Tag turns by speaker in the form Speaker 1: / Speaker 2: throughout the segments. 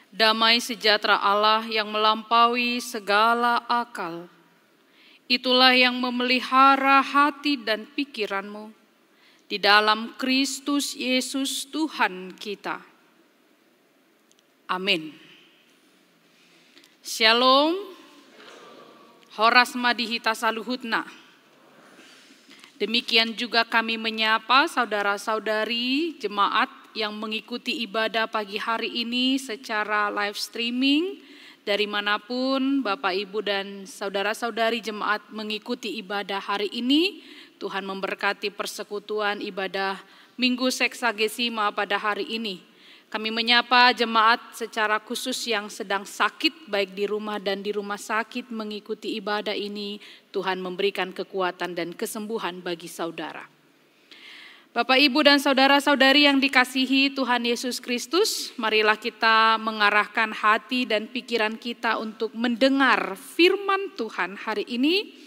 Speaker 1: Damai sejahtera Allah yang melampaui segala akal, itulah yang memelihara hati dan pikiranmu di dalam Kristus Yesus Tuhan kita. Amin. Shalom. Horas madihita saluhutna. Demikian juga kami menyapa saudara-saudari jemaat yang mengikuti ibadah pagi hari ini secara live streaming dari manapun Bapak Ibu dan saudara-saudari jemaat mengikuti ibadah hari ini. Tuhan memberkati persekutuan ibadah Minggu Seksagesima pada hari ini. Kami menyapa jemaat secara khusus yang sedang sakit baik di rumah dan di rumah sakit mengikuti ibadah ini. Tuhan memberikan kekuatan dan kesembuhan bagi saudara. Bapak, Ibu, dan saudara-saudari yang dikasihi Tuhan Yesus Kristus, marilah kita mengarahkan hati dan pikiran kita untuk mendengar firman Tuhan hari ini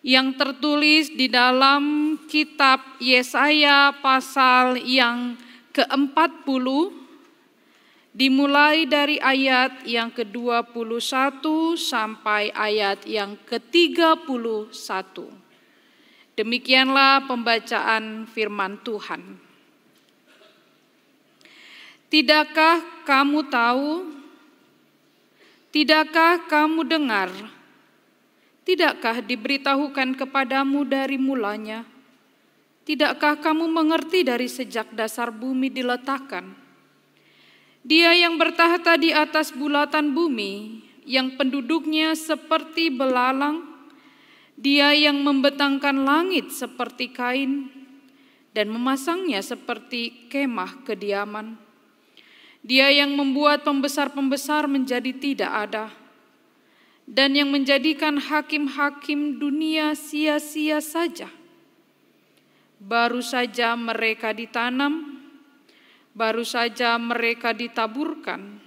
Speaker 1: yang tertulis di dalam kitab Yesaya pasal yang ke-40, dimulai dari ayat yang ke-21 sampai ayat yang ke-31. Demikianlah pembacaan firman Tuhan. Tidakkah kamu tahu? Tidakkah kamu dengar? Tidakkah diberitahukan kepadamu dari mulanya? Tidakkah kamu mengerti dari sejak dasar bumi diletakkan? Dia yang bertahta di atas bulatan bumi, yang penduduknya seperti belalang, dia yang membentangkan langit seperti kain dan memasangnya seperti kemah kediaman. Dia yang membuat pembesar-pembesar menjadi tidak ada dan yang menjadikan hakim-hakim dunia sia-sia saja. Baru saja mereka ditanam, baru saja mereka ditaburkan,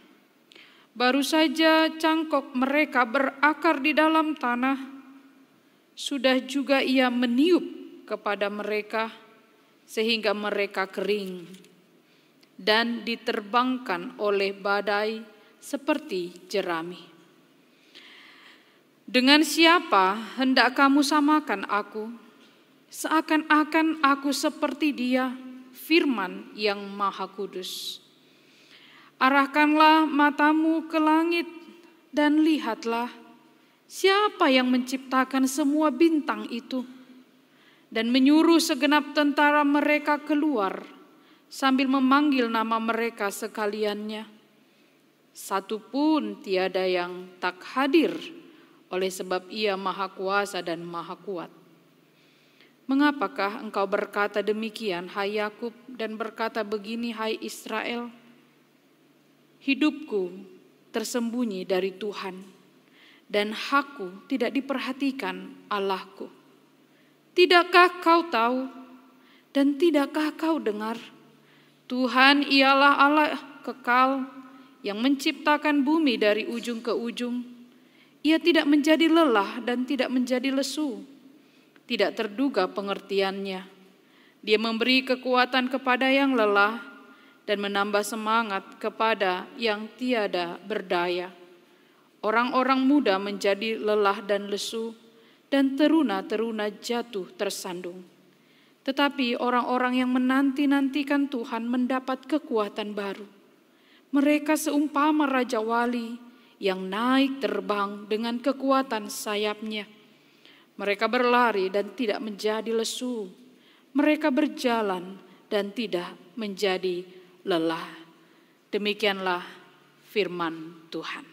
Speaker 1: baru saja cangkok mereka berakar di dalam tanah, sudah juga Ia meniup kepada mereka sehingga mereka kering dan diterbangkan oleh badai seperti jerami. Dengan siapa hendak kamu samakan aku? Seakan-akan aku seperti Dia, firman yang Maha Kudus. Arahkanlah matamu ke langit dan lihatlah siapa yang menciptakan semua bintang itu dan menyuruh segenap tentara mereka keluar sambil memanggil nama mereka sekaliannya. Satu pun tiada yang tak hadir oleh sebab Ia Maha Kuasa dan Maha Kuat. Mengapakah engkau berkata demikian, hai Yakub, dan berkata begini, hai Israel? Hidupku tersembunyi dari Tuhan, dan hakku tidak diperhatikan Allahku. Tidakkah kau tahu, dan tidakkah kau dengar? Tuhan ialah Allah kekal, yang menciptakan bumi dari ujung ke ujung. Ia tidak menjadi lelah dan tidak menjadi lesu. Tidak terduga pengertiannya. Dia memberi kekuatan kepada yang lelah dan menambah semangat kepada yang tiada berdaya. Orang-orang muda menjadi lelah dan lesu, dan teruna-teruna jatuh tersandung. Tetapi orang-orang yang menanti-nantikan Tuhan mendapat kekuatan baru. Mereka seumpama Raja Wali yang naik terbang dengan kekuatan sayapnya. Mereka berlari dan tidak menjadi lesu. Mereka berjalan dan tidak menjadi lelah. Demikianlah firman Tuhan.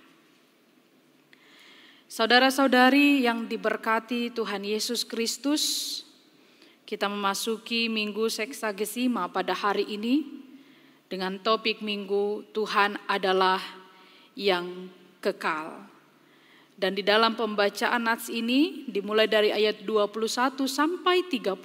Speaker 1: Saudara-saudari yang diberkati Tuhan Yesus Kristus, kita memasuki Minggu Seksagesima pada hari ini dengan topik Minggu Tuhan adalah yang kekal. Dan di dalam pembacaan nats ini dimulai dari ayat 21 sampai 31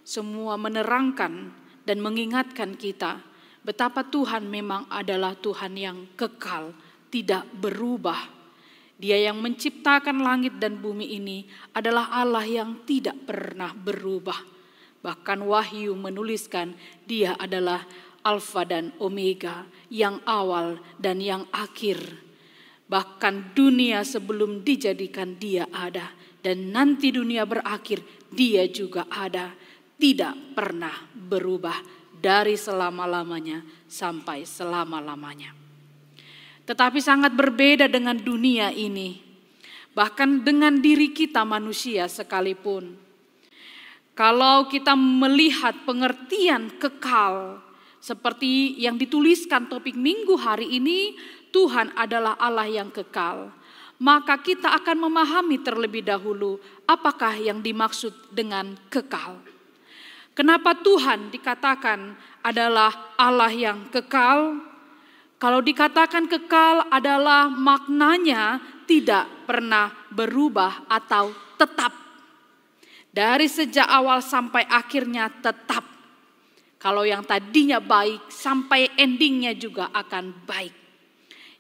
Speaker 1: semua menerangkan dan mengingatkan kita betapa Tuhan memang adalah Tuhan yang kekal, tidak berubah. Dia yang menciptakan langit dan bumi ini adalah Allah yang tidak pernah berubah. Bahkan Wahyu menuliskan Dia adalah Alfa dan Omega, yang awal dan yang akhir. Bahkan dunia sebelum dijadikan Dia ada, dan nanti dunia berakhir Dia juga ada. Tidak pernah berubah dari selama-lamanya sampai selama-lamanya. Tetapi sangat berbeda dengan dunia ini, bahkan dengan diri kita manusia sekalipun. Kalau kita melihat pengertian kekal seperti yang dituliskan topik minggu hari ini, Tuhan adalah Allah yang kekal. Maka kita akan memahami terlebih dahulu apakah yang dimaksud dengan kekal. Kenapa Tuhan dikatakan adalah Allah yang kekal? Kalau dikatakan kekal adalah maknanya tidak pernah berubah atau tetap. Dari sejak awal sampai akhirnya tetap. Kalau yang tadinya baik sampai endingnya juga akan baik.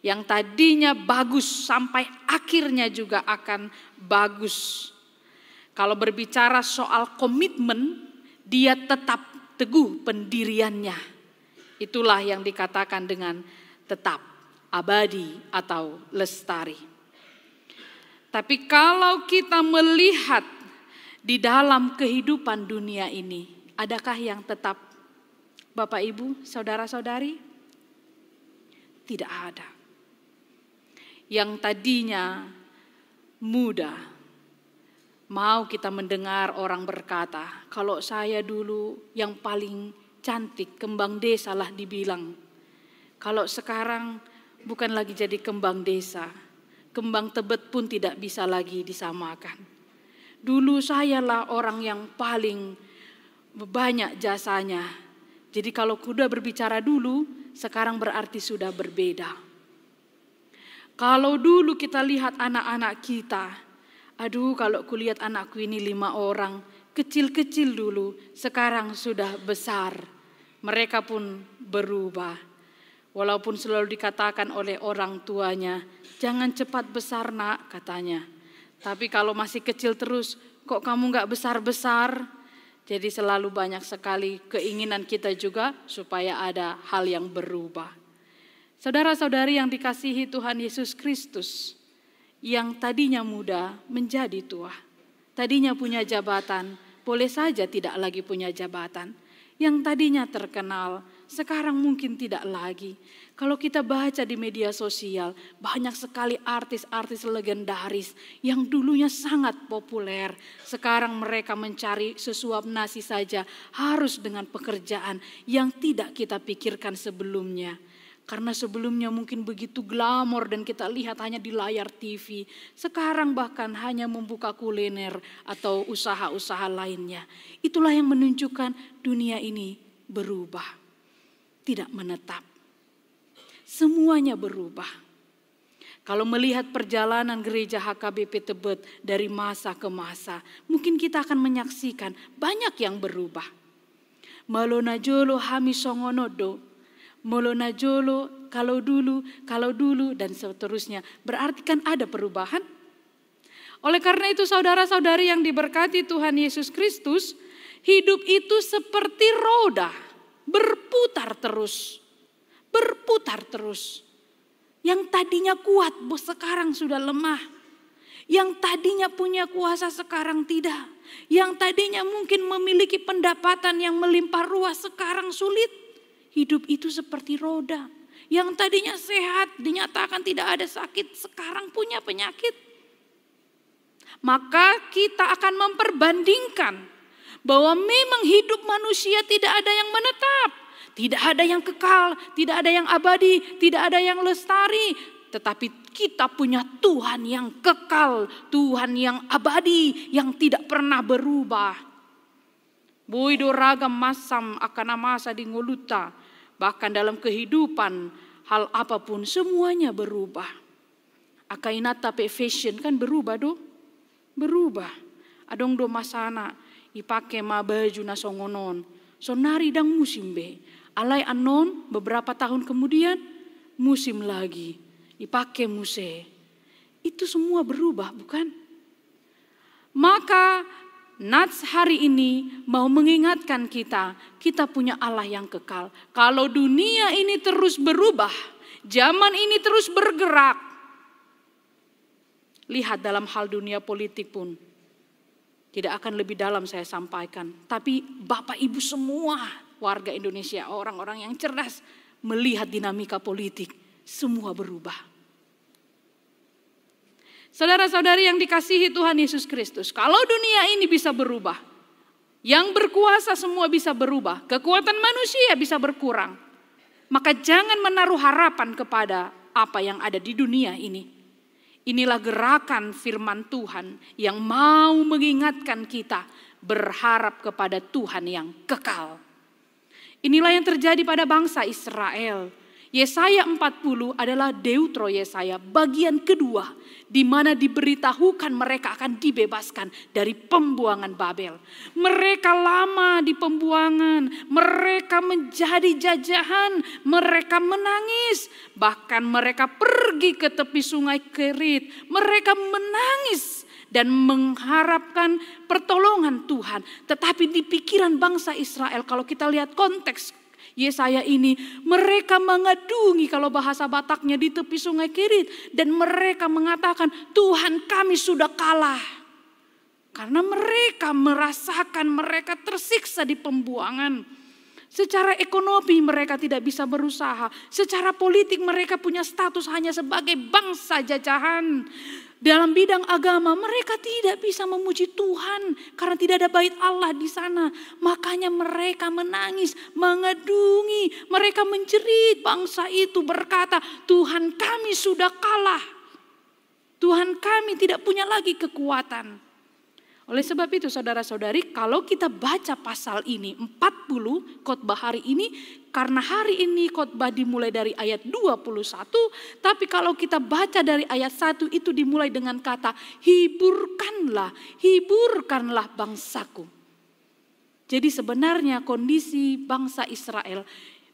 Speaker 1: Yang tadinya bagus sampai akhirnya juga akan bagus. Kalau berbicara soal komitmen, Dia tetap teguh pendiriannya. Itulah yang dikatakan dengan tetap, abadi atau lestari. Tapi kalau kita melihat di dalam kehidupan dunia ini, adakah yang tetap? Bapak, Ibu, saudara-saudari? Tidak ada. Yang tadinya muda, mau kita mendengar orang berkata, kalau saya dulu yang paling cantik, kembang desa lah dibilang. Kalau sekarang bukan lagi jadi kembang desa, kembang Tebet pun tidak bisa lagi disamakan. Dulu sayalah orang yang paling banyak jasanya. Jadi kalau kuda berbicara dulu, sekarang berarti sudah berbeda. Kalau dulu kita lihat anak-anak kita, aduh kalau kulihat anakku ini 5 orang, kecil-kecil dulu, sekarang sudah besar. Mereka pun berubah. Walaupun selalu dikatakan oleh orang tuanya, jangan cepat besar nak, katanya. Tapi kalau masih kecil terus, kok kamu gak besar-besar? Jadi selalu banyak sekali keinginan kita juga supaya ada hal yang berubah. Saudara-saudari yang dikasihi Tuhan Yesus Kristus, yang tadinya muda menjadi tua, tadinya punya jabatan, boleh saja tidak lagi punya jabatan. Yang tadinya terkenal, sekarang mungkin tidak lagi. Kalau kita baca di media sosial, banyak sekali artis-artis legendaris yang dulunya sangat populer. Sekarang mereka mencari sesuap nasi saja, harus dengan pekerjaan yang tidak kita pikirkan sebelumnya. Karena sebelumnya mungkin begitu glamor dan kita lihat hanya di layar TV. Sekarang bahkan hanya membuka kuliner atau usaha-usaha lainnya. Itulah yang menunjukkan dunia ini berubah. Tidak menetap. Semuanya berubah. Kalau melihat perjalanan gereja HKBP Tebet dari masa ke masa, mungkin kita akan menyaksikan banyak yang berubah. Malona jolo hami songonodo. Molona jolo, kalau dulu, dan seterusnya. Berarti kan ada perubahan. Oleh karena itu saudara-saudari yang diberkati Tuhan Yesus Kristus, hidup itu seperti roda, berputar terus. Berputar terus. Yang tadinya kuat, sekarang sudah lemah. Yang tadinya punya kuasa, sekarang tidak. Yang tadinya mungkin memiliki pendapatan yang melimpah ruah, sekarang sulit. Hidup itu seperti roda. Yang tadinya sehat, dinyatakan tidak ada sakit, sekarang punya penyakit. Maka kita akan memperbandingkan bahwa memang hidup manusia tidak ada yang menetap. Tidak ada yang kekal, tidak ada yang abadi, tidak ada yang lestari. Tetapi kita punya Tuhan yang kekal, Tuhan yang abadi, yang tidak pernah berubah. Boido ragam masam akan masa di ngoluta. Bahkan dalam kehidupan hal apapun semuanya berubah. Akainata pe fashion kan berubah do. Berubah. Adong do masana ipake ma baju na songonon. Sonari dang musim be. Alai anon beberapa tahun kemudian musim lagi. Ipake muse. Itu semua berubah bukan? Maka Nats hari ini mau mengingatkan kita punya Allah yang kekal. Kalau dunia ini terus berubah, zaman ini terus bergerak. Lihat dalam hal dunia politik pun, tidak akan lebih dalam saya sampaikan. Tapi Bapak Ibu semua warga Indonesia, orang-orang yang cerdas melihat dinamika politik, semua berubah. Saudara-saudari yang dikasihi Tuhan Yesus Kristus, kalau dunia ini bisa berubah, yang berkuasa semua bisa berubah, kekuatan manusia bisa berkurang, maka jangan menaruh harapan kepada apa yang ada di dunia ini. Inilah gerakan firman Tuhan yang mau mengingatkan kita berharap kepada Tuhan yang kekal. Inilah yang terjadi pada bangsa Israel. Yesaya 40 adalah Deutro Yesaya bagian kedua, di mana diberitahukan mereka akan dibebaskan dari pembuangan Babel. Mereka lama di pembuangan, mereka menjadi jajahan, mereka menangis. Bahkan mereka pergi ke tepi sungai Kerit, mereka menangis dan mengharapkan pertolongan Tuhan. Tetapi di pikiran bangsa Israel, kalau kita lihat konteks Yesaya ini, mereka mengadungi kalau bahasa Bataknya di tepi sungai Kerit. Dan mereka mengatakan, Tuhan kami sudah kalah. Karena mereka merasakan mereka tersiksa di pembuangan. Secara ekonomi mereka tidak bisa berusaha. Secara politik mereka punya status hanya sebagai bangsa jajahan. Dalam bidang agama mereka tidak bisa memuji Tuhan karena tidak ada bait Allah di sana. Makanya mereka menangis, mengedungi, mereka menjerit. Bangsa itu berkata, Tuhan kami sudah kalah. Tuhan kami tidak punya lagi kekuatan. Oleh sebab itu saudara-saudari, kalau kita baca pasal ini 40 khotbah hari ini, karena hari ini khotbah dimulai dari ayat 21, tapi kalau kita baca dari ayat 1 itu dimulai dengan kata hiburkanlah, hiburkanlah bangsaku. Jadi sebenarnya kondisi bangsa Israel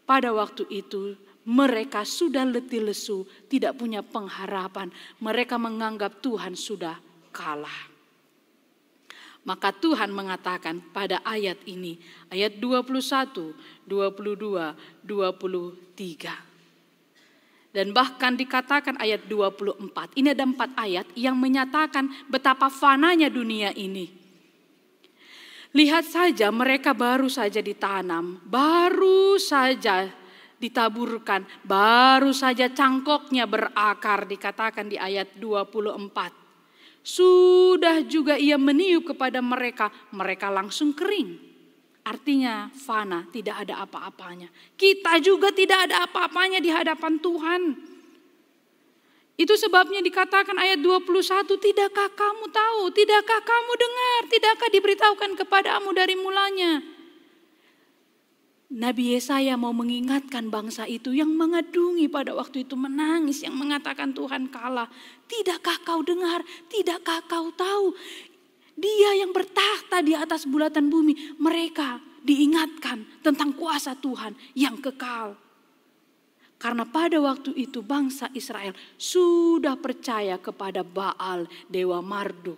Speaker 1: pada waktu itu mereka sudah letih lesu, tidak punya pengharapan, mereka menganggap Tuhan sudah kalah. Maka Tuhan mengatakan pada ayat ini, ayat 21, 22, 23. Dan bahkan dikatakan ayat 24, ini ada 4 ayat yang menyatakan betapa fananya dunia ini. Lihat saja mereka baru saja ditanam, baru saja ditaburkan, baru saja cangkoknya berakar, dikatakan di ayat 24. Sudah juga ia meniup kepada mereka, mereka langsung kering. Artinya fana, tidak ada apa-apanya. Kita juga tidak ada apa-apanya di hadapan Tuhan. Itu sebabnya dikatakan ayat 21, tidakkah kamu tahu, tidakkah kamu dengar, tidakkah diberitahukan kepadamu dari mulanya. Nabi Yesaya mau mengingatkan bangsa itu yang mengadungi pada waktu itu, menangis, yang mengatakan Tuhan kalah. Tidakkah kau dengar, tidakkah kau tahu, Dia yang bertakhta di atas bulatan bumi. Mereka diingatkan tentang kuasa Tuhan yang kekal. Karena pada waktu itu bangsa Israel sudah percaya kepada Baal, dewa Marduk,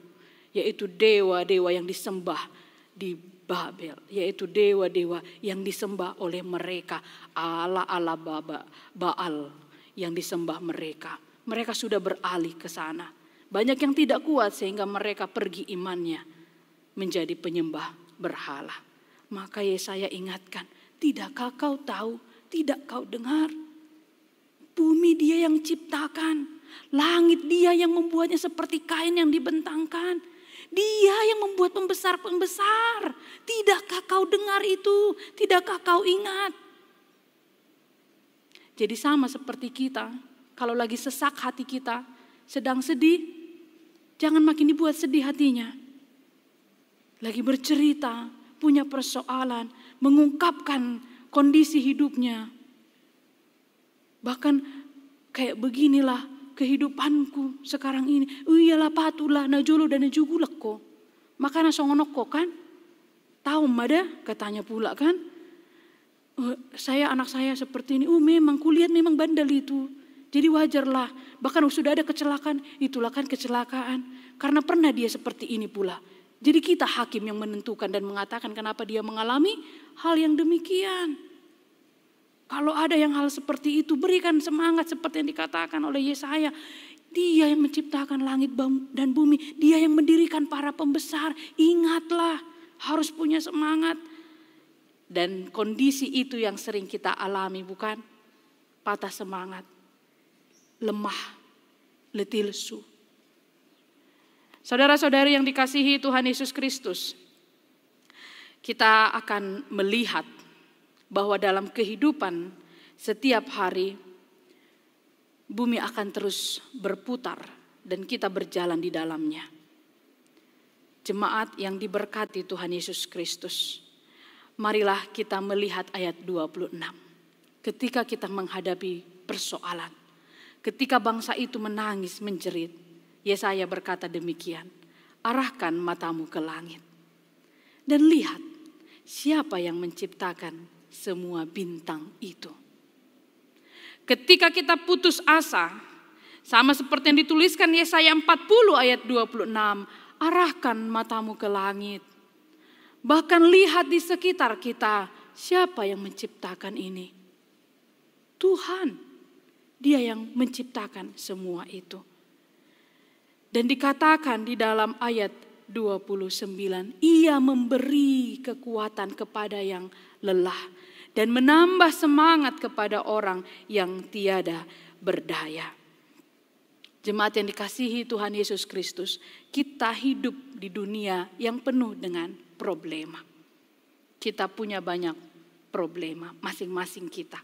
Speaker 1: yaitu dewa-dewa yang disembah di Babel, yaitu dewa-dewa yang disembah oleh mereka, Allah-Allah Baal yang disembah mereka. Mereka sudah beralih ke sana. Banyak yang tidak kuat sehingga mereka pergi imannya menjadi penyembah berhala. Maka Yesaya ingatkan, tidakkah kau tahu, tidak kau dengar? Bumi Dia yang ciptakan, langit Dia yang membuatnya seperti kain yang dibentangkan. Dia yang membuat pembesar-pembesar. Tidakkah kau dengar itu? Tidakkah kau ingat? Jadi sama seperti kita. Kalau lagi sesak hati kita, sedang sedih, jangan makin dibuat sedih hatinya. Lagi bercerita, punya persoalan, mengungkapkan kondisi hidupnya. Bahkan kayak beginilah kehidupanku sekarang ini. Iyalah patulah najolo dan najugulak ko. Maka nasongonok ko kan. Tahu mada katanya pula kan. Anak saya seperti ini. Memang kulihat memang bandel itu. Jadi wajarlah. Bahkan sudah ada kecelakaan. Itulah kan kecelakaan. Karena pernah dia seperti ini pula. Jadi kita hakim yang menentukan dan mengatakan kenapa dia mengalami hal yang demikian. Kalau ada yang hal seperti itu, berikan semangat seperti yang dikatakan oleh Yesaya. Dia yang menciptakan langit dan bumi, dia yang mendirikan para pembesar. Ingatlah, harus punya semangat. Dan kondisi itu yang sering kita alami, bukan? Patah semangat, lemah, letih lesu. Saudara-saudari yang dikasihi Tuhan Yesus Kristus, kita akan melihat bahwa dalam kehidupan setiap hari bumi akan terus berputar dan kita berjalan di dalamnya. Jemaat yang diberkati Tuhan Yesus Kristus, marilah kita melihat ayat 26. Ketika kita menghadapi persoalan, ketika bangsa itu menangis menjerit, Yesaya berkata demikian, arahkan matamu ke langit dan lihat siapa yang menciptakan semua bintang itu. Ketika kita putus asa, sama seperti yang dituliskan Yesaya 40 ayat 26, arahkan matamu ke langit. Bahkan lihat di sekitar kita, siapa yang menciptakan ini? Tuhan, dia yang menciptakan semua itu. Dan dikatakan di dalam ayat 29, ia memberi kekuatan kepada yang lelah dan menambah semangat kepada orang yang tiada berdaya. Jemaat yang dikasihi Tuhan Yesus Kristus, kita hidup di dunia yang penuh dengan problema. Kita punya banyak problema masing-masing kita.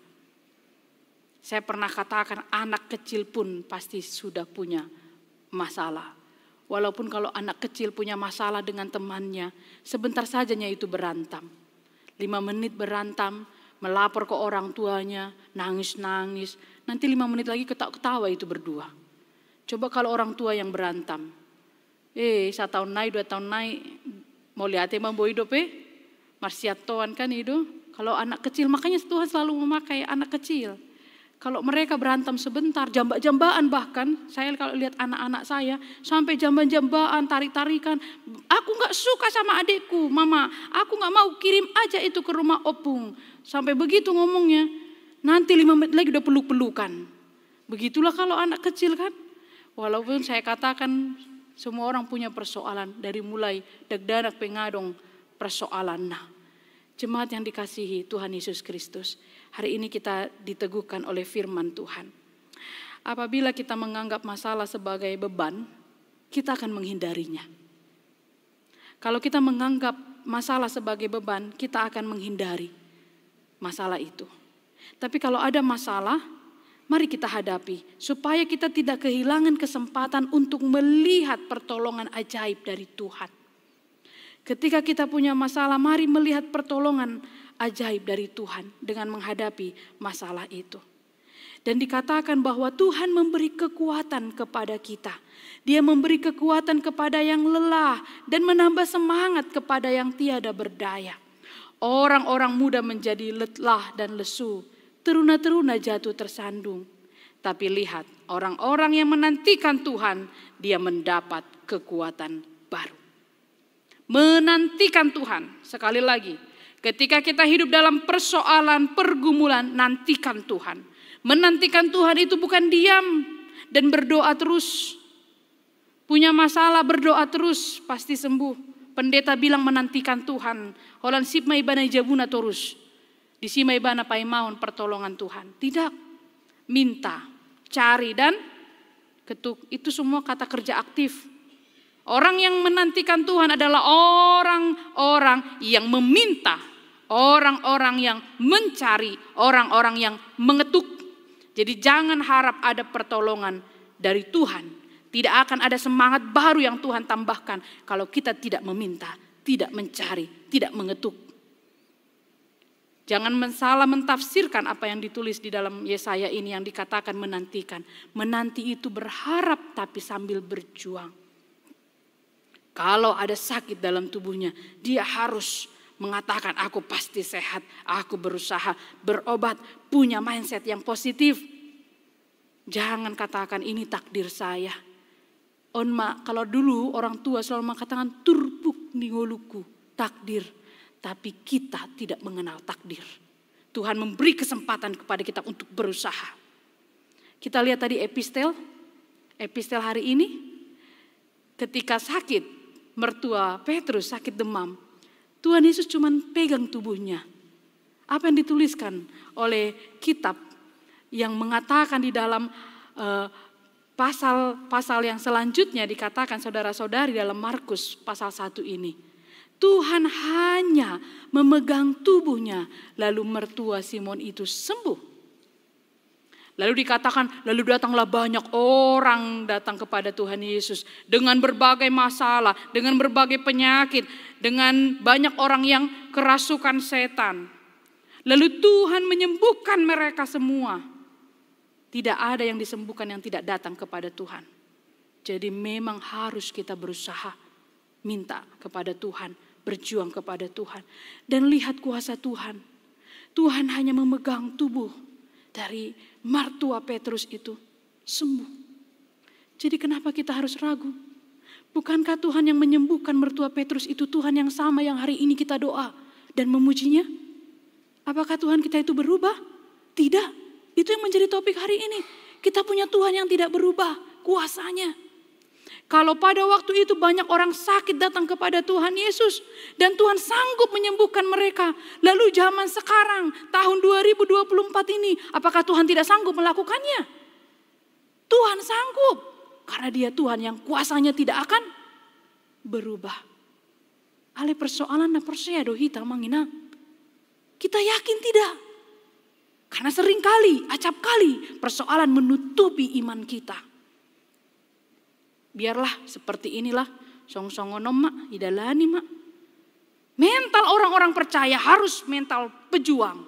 Speaker 1: Saya pernah katakan anak kecil pun pasti sudah punya masalah. Walaupun kalau anak kecil punya masalah dengan temannya, sebentar sajanya itu berantam. 5 menit berantam, melapor ke orang tuanya, nangis-nangis. Nanti 5 menit lagi ketawa-ketawa itu berdua. Coba kalau orang tua yang berantam. 1 tahun naik, 2 tahun naik, mau lihat emang boy hidup marsiatoan kan itu. Kalau anak kecil, makanya Tuhan selalu memakai anak kecil. Kalau mereka berantem sebentar, jambak-jambaan bahkan, saya kalau lihat anak-anak saya, sampai jambak-jambaan, tarik-tarikan. Aku gak suka sama adikku, mama, aku gak mau, kirim aja itu ke rumah opung. Sampai begitu ngomongnya, nanti 5 menit lagi udah peluk-pelukan. Begitulah kalau anak kecil kan. Walaupun saya katakan semua orang punya persoalan, dari mulai degdanak pengadong persoalan. Nah, jemaat yang dikasihi Tuhan Yesus Kristus, hari ini kita diteguhkan oleh firman Tuhan. Apabila kita menganggap masalah sebagai beban, kita akan menghindarinya. Kalau kita menganggap masalah sebagai beban, kita akan menghindari masalah itu. Tapi kalau ada masalah, mari kita hadapi supaya kita tidak kehilangan kesempatan untuk melihat pertolongan ajaib dari Tuhan. Ketika kita punya masalah, mari melihat pertolongan ajaib dari Tuhan dengan menghadapi masalah itu. Dan dikatakan bahwa Tuhan memberi kekuatan kepada kita. Dia memberi kekuatan kepada yang lelah dan menambah semangat kepada yang tiada berdaya. Orang-orang muda menjadi lelah dan lesu, teruna-teruna jatuh tersandung. Tapi lihat, orang-orang yang menantikan Tuhan, dia mendapat kekuatan baru. Menantikan Tuhan, sekali lagi, ketika kita hidup dalam persoalan, pergumulan, nantikan Tuhan. Menantikan Tuhan itu bukan diam dan berdoa terus. Punya masalah berdoa terus, pasti sembuh. Pendeta bilang menantikan Tuhan. Holan sipma ibana jabuna terus. Di sima ibana paimaun pertolongan Tuhan. Tidak, minta, cari dan ketuk. Itu semua kata kerja aktif. Orang yang menantikan Tuhan adalah orang-orang yang meminta, orang-orang yang mencari, orang-orang yang mengetuk. Jadi jangan harap ada pertolongan dari Tuhan. Tidak akan ada semangat baru yang Tuhan tambahkan kalau kita tidak meminta, tidak mencari, tidak mengetuk. Jangan salah mentafsirkan apa yang ditulis di dalam Yesaya ini yang dikatakan menantikan. Menanti itu berharap tapi sambil berjuang. Kalau ada sakit dalam tubuhnya, dia harus mengatakan aku pasti sehat, aku berusaha berobat, punya mindset yang positif. Jangan katakan ini takdir saya. Onma, kalau dulu orang tua selalu mengatakan turbuk ningoluku, takdir. Tapi kita tidak mengenal takdir. Tuhan memberi kesempatan kepada kita untuk berusaha. Kita lihat tadi epistel hari ini. Ketika sakit, mertua Petrus sakit demam. Tuhan Yesus cuma pegang tubuhnya. Apa yang dituliskan oleh kitab yang mengatakan di dalam pasal yang selanjutnya dikatakan saudara-saudari dalam Markus pasal 1 ini. Tuhan hanya memegang tubuhnya, lalu mertua Simon itu sembuh. Lalu dikatakan, lalu datanglah banyak orang datang kepada Tuhan Yesus dengan berbagai masalah, dengan berbagai penyakit, dengan banyak orang yang kerasukan setan. Lalu Tuhan menyembuhkan mereka semua. Tidak ada yang disembuhkan yang tidak datang kepada Tuhan. Jadi memang harus kita berusaha minta kepada Tuhan, berjuang kepada Tuhan. Dan lihat kuasa Tuhan. Tuhan hanya memegang tubuh dari mertua Petrus itu sembuh. Jadi kenapa kita harus ragu? Bukankah Tuhan yang menyembuhkan mertua Petrus itu Tuhan yang sama yang hari ini kita doa dan memujinya? Apakah Tuhan kita itu berubah? Tidak. Itu yang menjadi topik hari ini. Kita punya Tuhan yang tidak berubah kuasanya. Kalau pada waktu itu banyak orang sakit datang kepada Tuhan Yesus. Dan Tuhan sanggup menyembuhkan mereka. Lalu zaman sekarang tahun 2024 ini. Apakah Tuhan tidak sanggup melakukannya? Tuhan sanggup. Karena dia Tuhan yang kuasanya tidak akan berubah. Ale persoalan na percaya do hita mangina. Kita yakin tidak. Karena seringkali, acap kali persoalan menutupi iman kita. Biarlah seperti inilah song-songonom mak, idalani mak. Mental orang-orang percaya harus mental pejuang.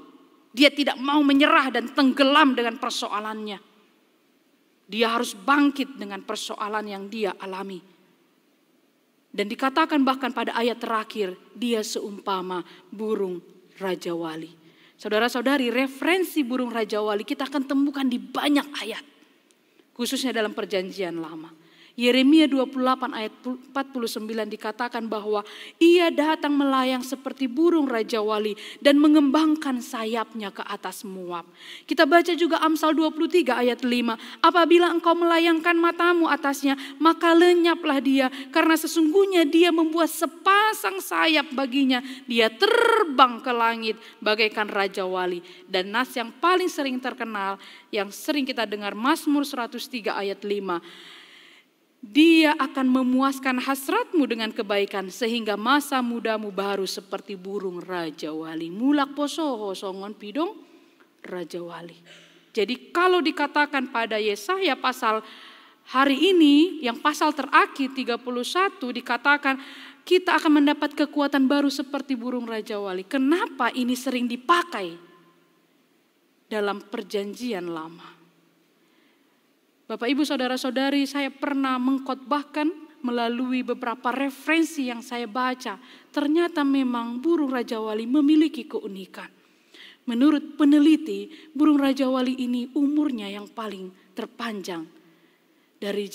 Speaker 1: Dia tidak mau menyerah dan tenggelam dengan persoalannya. Dia harus bangkit dengan persoalan yang dia alami. Dan dikatakan bahkan pada ayat terakhir, dia seumpama burung Raja Wali. Saudara-saudari, referensi burung Raja Wali kita akan temukan di banyak ayat. Khususnya dalam perjanjian lama. Yeremia 28 ayat 49 dikatakan bahwa ia datang melayang seperti burung Raja Wali dan mengembangkan sayapnya ke atas Moab. Kita baca juga Amsal 23 ayat 5. Apabila engkau melayangkan matamu atasnya, maka lenyaplah dia. Karena sesungguhnya dia membuat sepasang sayap baginya. Dia terbang ke langit bagaikan Raja Wali. Dan nas yang paling sering terkenal, yang sering kita dengar, Mazmur 103 ayat 5. Dia akan memuaskan hasratmu dengan kebaikan sehingga masa mudamu baru seperti burung Raja Wali. Mulak posoho songon pidong Raja Wali. Jadi kalau dikatakan pada Yesaya pasal hari ini yang pasal terakhir 31 dikatakan kita akan mendapat kekuatan baru seperti burung Raja Wali. Kenapa ini sering dipakai dalam perjanjian lama? Bapak Ibu Saudara-saudari, saya pernah mengkhotbahkan melalui beberapa referensi yang saya baca. Ternyata memang burung Raja Wali memiliki keunikan. Menurut peneliti, burung Raja Wali ini umurnya yang paling terpanjang dari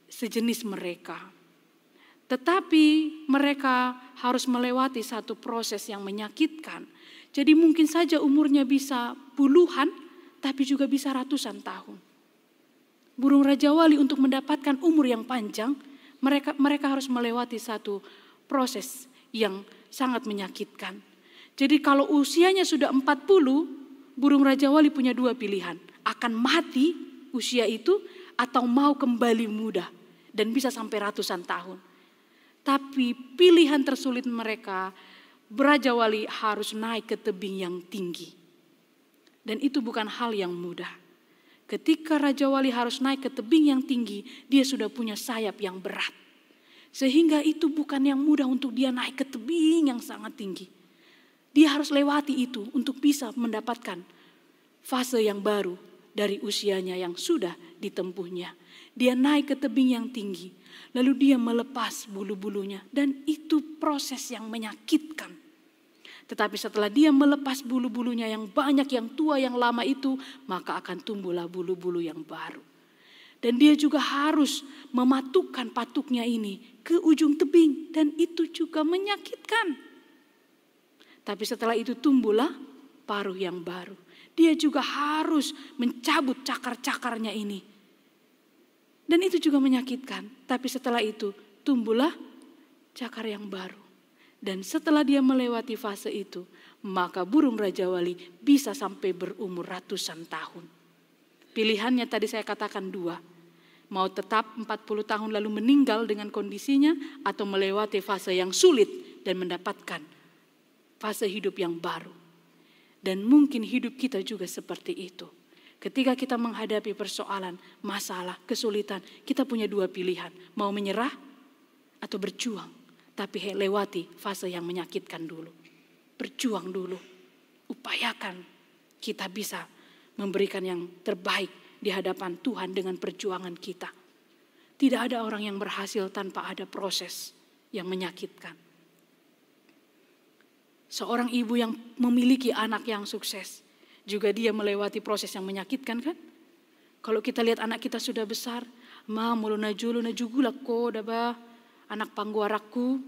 Speaker 1: sejenis mereka. Tetapi mereka harus melewati satu proses yang menyakitkan. Jadi mungkin saja umurnya bisa puluhan, tapi juga bisa ratusan tahun. Burung Raja Wali untuk mendapatkan umur yang panjang, mereka harus melewati satu proses yang sangat menyakitkan. Jadi kalau usianya sudah 40, burung Raja Wali punya dua pilihan. Akan mati usia itu atau mau kembali muda dan bisa sampai ratusan tahun. Tapi pilihan tersulit mereka, Raja Wali harus naik ke tebing yang tinggi. Dan itu bukan hal yang mudah. Ketika Raja Wali harus naik ke tebing yang tinggi, dia sudah punya sayap yang berat. Sehingga itu bukan yang mudah untuk dia naik ke tebing yang sangat tinggi. Dia harus lewati itu untuk bisa mendapatkan fase yang baru dari usianya yang sudah ditempuhnya. Dia naik ke tebing yang tinggi, lalu dia melepas bulu-bulunya. Dan itu proses yang menyakitkan. Tetapi setelah dia melepas bulu-bulunya yang banyak, yang tua, yang lama itu, maka akan tumbuhlah bulu-bulu yang baru. Dan dia juga harus mematukkan patuknya ini ke ujung tebing. Dan itu juga menyakitkan. Tapi setelah itu tumbuhlah paruh yang baru. Dia juga harus mencabut cakar-cakarnya ini. Dan itu juga menyakitkan. Tapi setelah itu tumbuhlah cakar yang baru. Dan setelah dia melewati fase itu, maka burung Raja Wali bisa sampai berumur ratusan tahun. Pilihannya tadi saya katakan dua. Mau tetap 40 tahun lalu meninggal dengan kondisinya, atau melewati fase yang sulit dan mendapatkan fase hidup yang baru. Dan mungkin hidup kita juga seperti itu. Ketika kita menghadapi persoalan, masalah, kesulitan, kita punya dua pilihan. Mau menyerah atau berjuang. Tapi lewati fase yang menyakitkan dulu. Berjuang dulu. Upayakan kita bisa memberikan yang terbaik di hadapan Tuhan dengan perjuangan kita. Tidak ada orang yang berhasil tanpa ada proses yang menyakitkan. Seorang ibu yang memiliki anak yang sukses, juga dia melewati proses yang menyakitkan kan? Kalau kita lihat anak kita sudah besar, ma mulu najulu najugulak ko daba anak pangguaraku,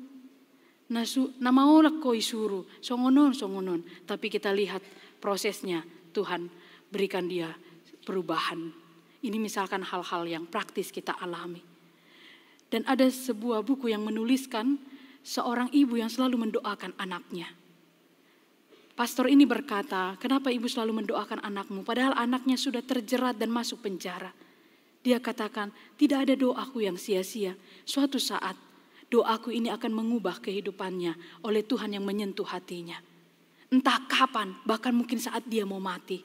Speaker 1: namaulah ko isuru, songonon. Tapi kita lihat prosesnya, Tuhan berikan dia perubahan. Ini misalkan hal-hal yang praktis kita alami. Dan ada sebuah buku yang menuliskan seorang ibu yang selalu mendoakan anaknya. Pastor ini berkata, kenapa ibu selalu mendoakan anakmu padahal anaknya sudah terjerat dan masuk penjara? Dia katakan, tidak ada doaku yang sia-sia. Suatu saat doaku ini akan mengubah kehidupannya oleh Tuhan yang menyentuh hatinya. Entah kapan, bahkan mungkin saat dia mau mati.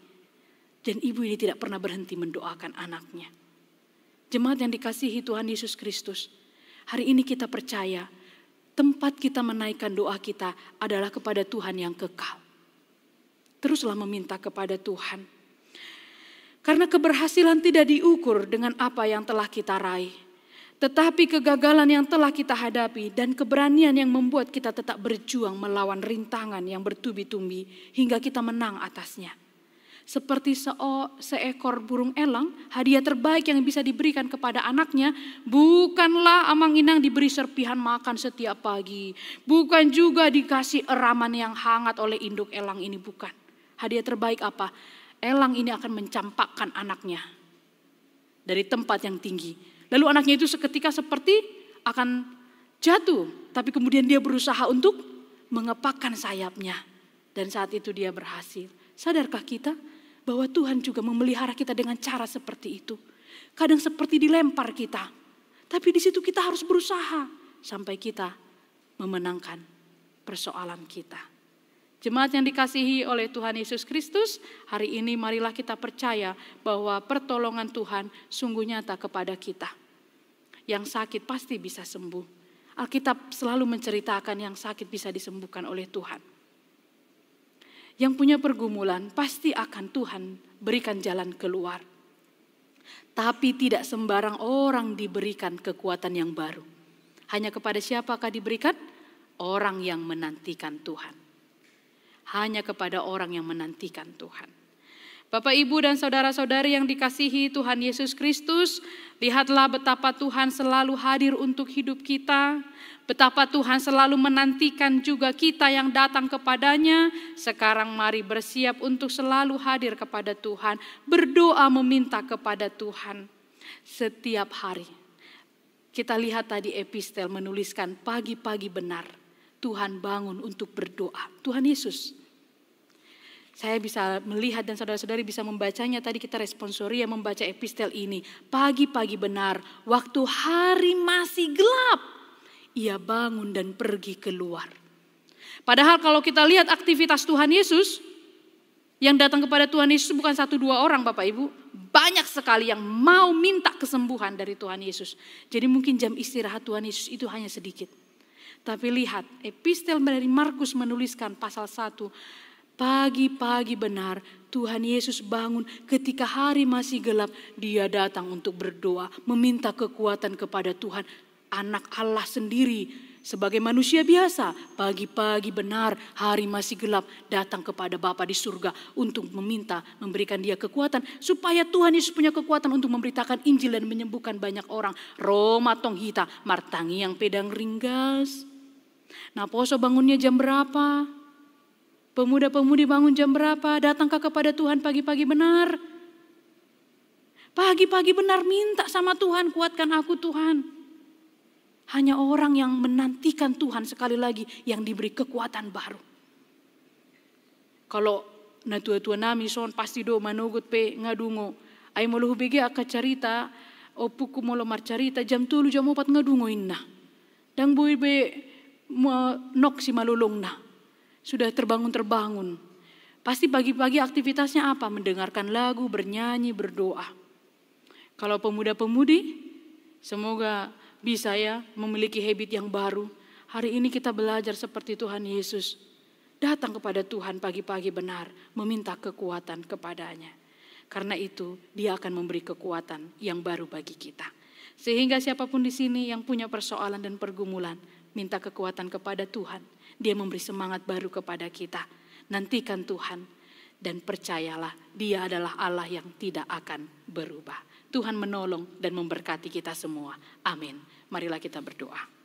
Speaker 1: Dan ibu ini tidak pernah berhenti mendoakan anaknya. Jemaat yang dikasihi Tuhan Yesus Kristus, hari ini kita percaya tempat kita menaikkan doa kita adalah kepada Tuhan yang kekal. Teruslah meminta kepada Tuhan. Karena keberhasilan tidak diukur dengan apa yang telah kita raih. Tetapi kegagalan yang telah kita hadapi dan keberanian yang membuat kita tetap berjuang melawan rintangan yang bertubi-tubi hingga kita menang atasnya. Seperti seekor burung elang, hadiah terbaik yang bisa diberikan kepada anaknya bukanlah amang-inang diberi serpihan makan setiap pagi. Bukan juga dikasih eraman yang hangat oleh induk elang ini, bukan. Hadiah terbaik apa? Elang ini akan mencampakkan anaknya dari tempat yang tinggi. Lalu anaknya itu seketika seperti akan jatuh. Tapi kemudian dia berusaha untuk mengepakkan sayapnya. Dan saat itu dia berhasil. Sadarkah kita bahwa Tuhan juga memelihara kita dengan cara seperti itu? Kadang seperti dilempar kita. Tapi di situ kita harus berusaha sampai kita memenangkan persoalan kita. Jemaat yang dikasihi oleh Tuhan Yesus Kristus, hari ini marilah kita percaya bahwa pertolongan Tuhan sungguh nyata kepada kita. Yang sakit pasti bisa sembuh. Alkitab selalu menceritakan yang sakit bisa disembuhkan oleh Tuhan. Yang punya pergumulan pasti akan Tuhan berikan jalan keluar. Tapi tidak sembarang orang diberikan kekuatan yang baru. Hanya kepada siapakah diberikan? Orang yang menantikan Tuhan. Hanya kepada orang yang menantikan Tuhan. Bapak, Ibu, dan saudara-saudari yang dikasihi Tuhan Yesus Kristus, lihatlah betapa Tuhan selalu hadir untuk hidup kita. Betapa Tuhan selalu menantikan juga kita yang datang kepadanya. Sekarang mari bersiap untuk selalu hadir kepada Tuhan. Berdoa meminta kepada Tuhan setiap hari. Kita lihat tadi epistel menuliskan pagi-pagi benar. Tuhan bangun untuk berdoa. Tuhan Yesus. Saya bisa melihat dan saudara-saudari bisa membacanya. Tadi kita responsoria membaca epistel ini. Pagi-pagi benar, waktu hari masih gelap, ia bangun dan pergi keluar. Padahal kalau kita lihat aktivitas Tuhan Yesus, yang datang kepada Tuhan Yesus bukan 1-2 orang Bapak Ibu. Banyak sekali yang mau minta kesembuhan dari Tuhan Yesus. Jadi mungkin jam istirahat Tuhan Yesus itu hanya sedikit. Tapi lihat, epistel dari Markus menuliskan pasal 1. Pagi-pagi benar Tuhan Yesus bangun ketika hari masih gelap. Dia datang untuk berdoa, meminta kekuatan kepada Tuhan. Anak Allah sendiri Sebagai manusia biasa, pagi-pagi benar, hari masih gelap, datang kepada Bapa di surga untuk meminta, memberikan dia kekuatan supaya Tuhan Yesus punya kekuatan untuk memberitakan Injil dan menyembuhkan banyak orang. Roma tong hita, martangi yang pedang ringgas. Nah, poso bangunnya jam berapa? Pemuda-pemudi bangun jam berapa? Datangkah kepada Tuhan pagi-pagi benar? Pagi-pagi benar minta sama Tuhan, kuatkan aku Tuhan. Hanya orang yang menantikan Tuhan sekali lagi yang diberi kekuatan baru. Kalau na tua-tua nami son pasti do manogot pe ngadungo. Ay molo hubege aka carita o puku molo mar carita jam 3 jam 4 ngadungo inna. Dang boy be nok si malulong na. Sudah terbangun. Pasti pagi-pagi aktivitasnya apa? Mendengarkan lagu, bernyanyi, berdoa. Kalau pemuda-pemudi, semoga bisa ya memiliki habit yang baru. Hari ini kita belajar seperti Tuhan Yesus. Datang kepada Tuhan pagi-pagi benar, meminta kekuatan kepadanya. Karena itu dia akan memberi kekuatan yang baru bagi kita. Sehingga siapapun di sini yang punya persoalan dan pergumulan, minta kekuatan kepada Tuhan. Dia memberi semangat baru kepada kita. Nantikan Tuhan dan percayalah dia adalah Allah yang tidak akan berubah. Tuhan menolong dan memberkati kita semua. Amin. Marilah kita berdoa.